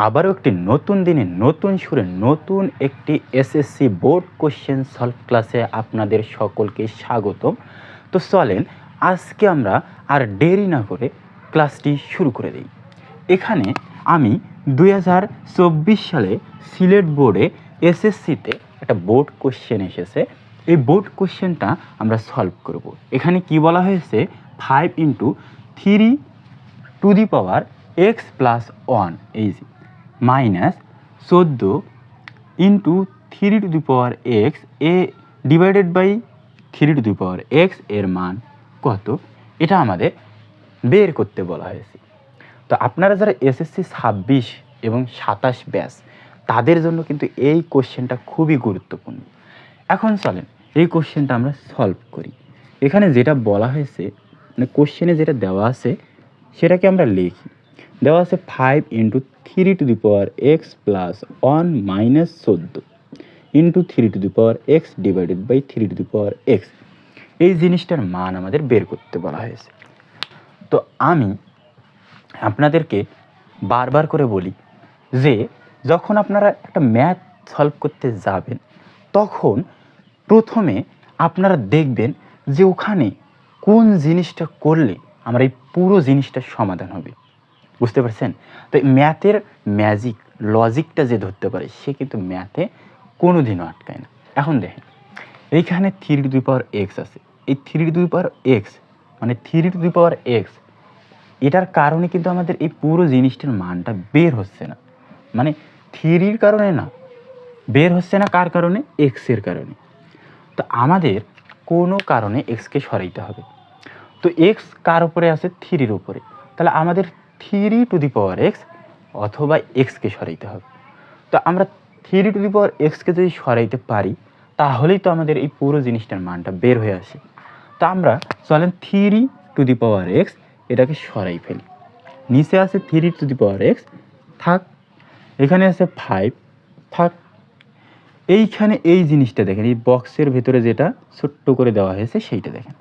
আবারও একটি নতুন দিনে নতুন সুরে নতুন একটি এসএসসি বোর্ড কোশ্চেন সলভ ক্লাসে আপনাদের সকলকে স্বাগতম। তো চলেন আজকে আমরা আর দেরি না করে ক্লাসটি শুরু করে দিই। এখানে আমি 2024 সালে সিলেট বোর্ডে এসএসসিতে একটা বোর্ড কোশ্চেন এসেছে। এই বোর্ড কোশ্চেনটা আমরা সলভ করব। এখানে কি বলা হয়েছে, 5 × 3^x+1 এই -14 × 3^x A divided by 3^x এর মান কত, এটা আমাদের বের করতে বলা হয়েছে। তো আপনারা যারা এসএসসি 26 এবং 27 ব্যাচ তাদের জন্য কিন্তু এই কোশ্চেনটা খুবই গুরুত্বপূর্ণ। এখন চলেন এই কোশ্চেনটা আমরা সলভ করি। এখানে যেটা বলা হয়েছে, মানে কোশ্চেনে যেটা দেওয়া আছে সেটাকে আমরা লিখি। দেওয়া আছে 5 × 3^x+1 -14 × 3^x divided by 3^x এই জিনিসটার মান আমাদের বের করতে বলা হয়েছে। তো আমি আপনাদেরকে বারবার করে বলি যে যখন আপনারা একটা ম্যাথ সলভ করতে যাবেন তখন প্রথমে আপনারা দেখবেন যে ওখানে কোন জিনিসটা করলে আমার এই পুরো জিনিসটার সমাধান হবে। বুঝতে পারছেন? তো ম্যাথের ম্যাজিক লজিকটা যে ধরতে পারে সে কিন্তু ম্যাথে কোনো দিনও আটকায় না। এখন দেখেন এইখানে 3^x আছে, এই 3^x মানে 3^x এটার কারণে কিন্তু আমাদের এই পুরো জিনিসটার মানটা বের হচ্ছে না, মানে 3-র কারণে না, বের হচ্ছে না কার কারণে? এক্সের কারণে। তো আমাদের কোনো কারণে এক্সকে সরাইতে হবে। তো এক্স কার উপরে আছে? 3-র উপরে। তাহলে আমাদের 3^x অথবা এক্সকে সরাইতে হবে। তো আমরা 3^xকে যদি সরাইতে পারি তাহলেই তো আমাদের এই পুরো জিনিসটার মানটা বের হয়ে আসে। তো আমরা চলেন 3^x এটাকে সরাই ফেলি। নিচে আছে 3^x থাক, এখানে আছে 5 থাক। এইখানে এই জিনিসটা দেখেন, এই বক্সের ভেতরে যেটা ছোট্ট করে দেওয়া হয়েছে সেইটা দেখেন,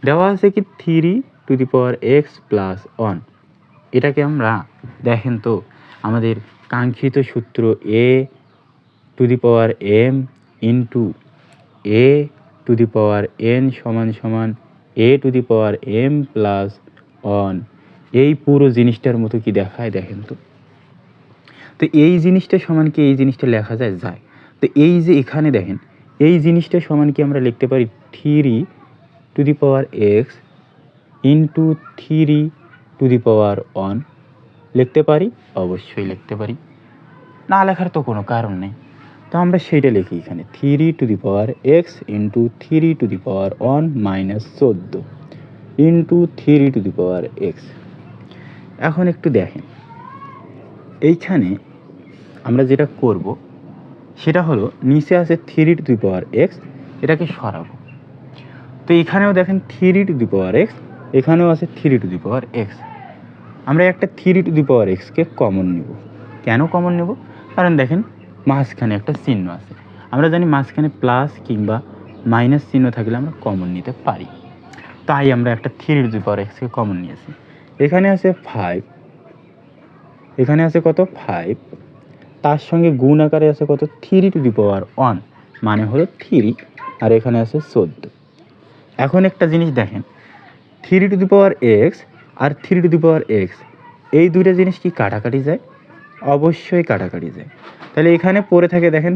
দেওয়া আছে কি 3^x+1। এটাকে আমরা দেখেন তো আমাদের কাঙ্ক্ষিত সূত্র a^m × a^n = a^m+1 এই পুরো জিনিসটার মতো কি দেখায় দেখেন তো। তো এই জিনিসটা সমান কি এই জিনিসটা লেখা যায়? যায়। তো এই যে এখানে দেখেন এই জিনিসটা সমান কি আমরা লিখতে পারি 3^x × 3^1 লিখতে পারি? অবশ্যই লিখতে পারি, না লেখার তো কোনো কারণ নেই। তো আমরা সেইটা লিখি এখানে 3^x × 3^1 -14 × 3^x। এখন একটু দেখেন এইখানে আমরা যেটা করব সেটা হলো নিচে আছে 3^x, এটাকে সরাবো। তো এখানেও দেখেন 3^x, এখানেও আছে 3^x। আমরা একটা 3^xকে কমন নেব। কেন কমন নেব? কারণ দেখেন মাঝখানে একটা চিহ্ন আছে, আমরা জানি মাঝখানে প্লাস কিংবা মাইনাস চিহ্ন থাকলে আমরা কমন নিতে পারি, তাই আমরা একটা 3^xকে কমন নিয়েছি। এখানে আছে 5, এখানে আছে কত? 5, তার সঙ্গে গুণ আকারে আছে কত? 3^1 মানে হলো 3, আর এখানে আছে 14। এখন একটা জিনিস দেখেন 3^x আর 3^x এই দুইটা জিনিস কি কাটাকাটি যায়? অবশ্যই কাটাকাটি যায়। তাহলে এখানে পড়ে থাকে দেখেন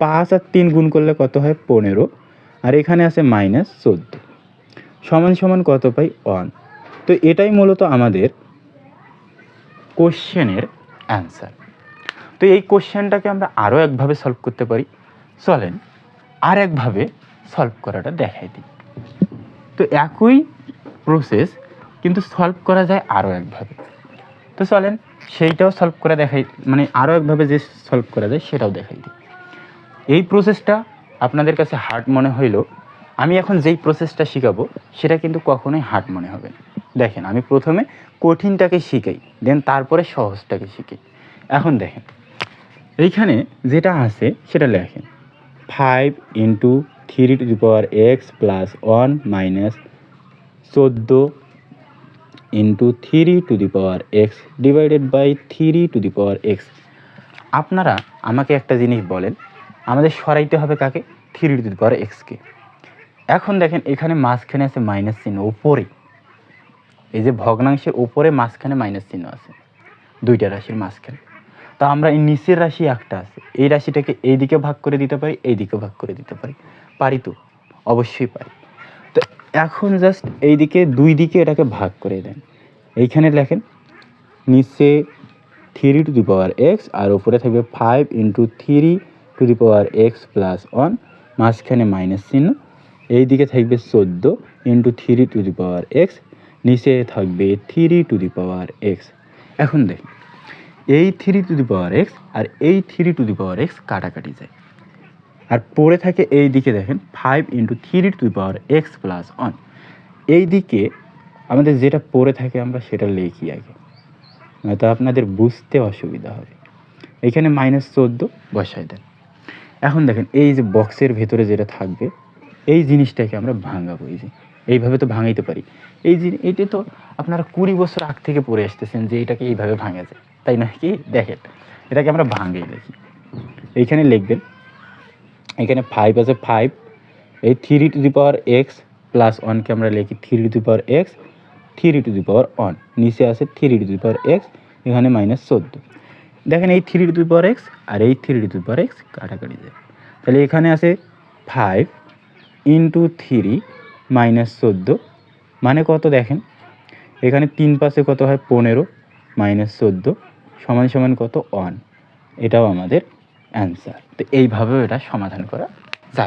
5 আর 3 গুণ করলে কত হয়? 15, আর এখানে আছে -14 সমান কত পাই? 1। তো এটাই মূলত আমাদের কোশ্চেনের অ্যান্সার। তো এই কোশ্চেনটাকে আমরা আরও একভাবে সলভ করতে পারি। চলেন আর একভাবে সলভ করাটা দেখাই দিই। তো একই প্রসেস কিন্তু সলভ করা যায় আরও একভাবে। তো চলেন সেইটাও সলভ করে দেখাই, মানে আরও একভাবে যে সলভ করা যায় সেটাও দেখাই দিই। এই প্রসেসটা আপনাদের কাছে হার্ড মনে হইলেও আমি এখন যেই প্রসেসটা শেখাবো সেটা কিন্তু কখনোই হার্ড মনে হবে না। দেখেন আমি প্রথমে কঠিনটাকে শিখাই, দেন তারপরে সহজটাকে শিখাই। এখন দেখেন এইখানে যেটা আছে সেটা লেখেন 5 × 3^x+1 -14 into 3^x divided by 3^x। আপনারা আমাকে একটা জিনিস বলেন, আমাদের সরাইতে হবে কাকে? 3^x-কে। এখন দেখেন এখানে মাঝখানে আছে মাইনাস চিহ্ন উপরে, এই যে ভগ্নাংশের উপরে মাঝখানে মাইনাস চিহ্ন আছে দুইটা রাশির মাঝখানে। তো আমরা এই নিচের রাশি একটা আছে, এই রাশিটাকে এই দিকে ভাগ করে দিতে পারি, এই দিকে ভাগ করে দিতে পারি, পারি তো? অবশ্যই পারি। তো এখন জাস্ট এই দিকে দুই দিকে এটাকে ভাগ করে দেন। এইখানে লেখেন নিচে 3^x আর উপরে থাকবে 5×3^x প্লাস 1, মাঝখানে মাইনাস চিহ্ন, এই দিকে থাকবে 14×3^x, নিচে থাকবে 3^x। এখন দেখুন এই 3^x আর এই 3^x কাটাকাটি যায়, আর পরে থাকে এই দিকে দেখেন 5×3^x প্লাস 1। এই দিকে আমাদের যেটা পড়ে থাকে আমরা সেটা লিখি আগে, নয়তো আপনাদের বুঝতে অসুবিধা হবে। এইখানে -14 বসাই দেন। এখন দেখেন এই যে বক্সের ভেতরে যেটা থাকবে এই জিনিসটাকে আমরা ভাঙাবো, এই যে এইভাবে তো ভাঙাইতে পারি। এইটা তো আপনারা 20 বছর আগ থেকে পড়ে আসতেছেন যে এটাকে এইভাবে ভাঙা যায়, তাই না কি? দেখেন এটাকে আমরা ভাঙাই দেখি। এইখানে লিখবেন, এখানে 5 আছে, 5, এই 3^x প্লাস 1কে আমরা লিখি 3^x, 3^1, নিচে আছে 3^x, এখানে -14। দেখেন এই 3^x আর এই 3^x কাটাকাটি যায়, তাহলে এখানে আছে 5×3 -14 মানে কত? দেখেন এখানে 3 পাশে কত হয়? 15 -14 সমান কত? 1। এটাও আমাদের অ্যান্সার। তো এইভাবেও এটা সমাধান করা যায়।